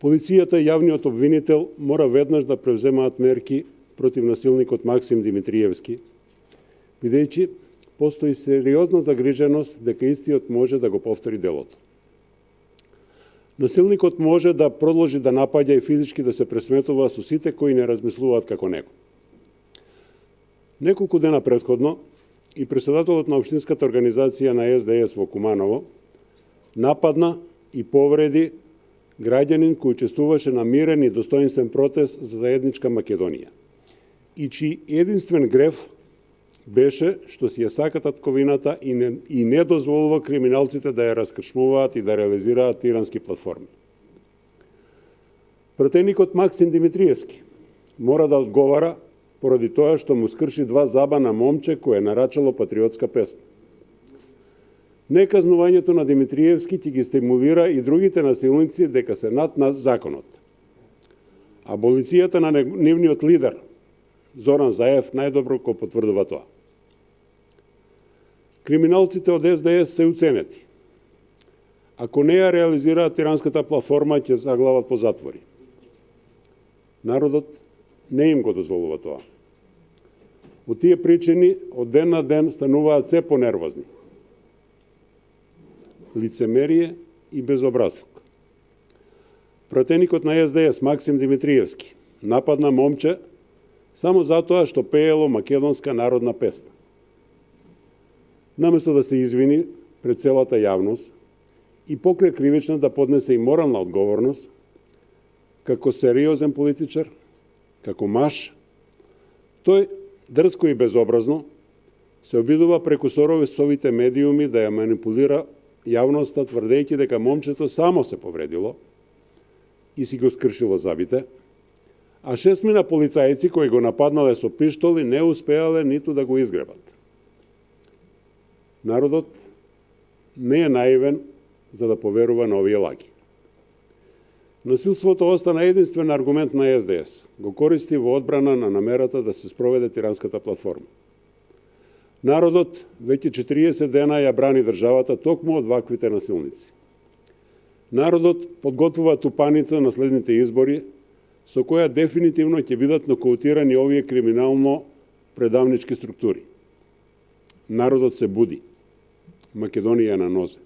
Полицијата и јавниот обвинител мора веднаш да превземаат мерки против насилникот Максим Димитриевски, бидејќи постои сериозна загриженост дека истиот може да го повтори делото. Насилникот може да продолжи да напаѓа и физички да се пресметува со сите кои не размислуваат како него. Неколку дена претходно и председателот на општинската организација на СДС во Куманово нападна и повреди граѓанин кој учествуваше на мирен и достоинствен протест за заедничка Македонија и чиј единствен греф беше што си ја сака татковината и не дозволува криминалците да ја раскршмуваат и да реализираат тирански платформи. Пратеникот Максим Димитриевски мора да одговара поради тоа што му скрши 2 заба на момче кое нарачало патриотска песна. Неказнувањето на Димитриевски ќе ги стимулира и другите насилници дека се над законот. Аболицијата на нивниот лидер Зоран Заев најдобро го потврдува тоа. Криминалците од СДС се уценети. Ако не ја реализираат тиранската платформа, ќе заглават по затвори. Народот не им го дозволува тоа. Од тие причини, од ден на ден стануваат се понервозни. Лицемерие и безобразлук. Пратеникот на СДС Максим Димитриевски нападна момче само затоа што пеело македонска народна песна. Наместо да се извини пред целата јавност и покрај кривично да поднесе и морална одговорност, како сериозен политичар, како маж, тој дрско и безобразно се обидува преку совите медиуми да ја манипулира јавноста, тврдејќи дека момчето само се повредило и си го скршило забите, а 6 полицајци кои го нападнале со пиштоли не успеале ниту да го изгребат. Народот не е наивен за да поверува на овие лаги. Насилството остана единствен аргумент на СДС. Го користи во одбрана на намерата да се спроведе тиранската платформа. Народот веќе 40 дена ја брани државата токму од ваквите насилници. Народот подготвува тупаница на следните избори, со која дефинитивно ќе бидат нокаутирани овие криминално предавнички структури. Народот се буди. Македонија е на нозе.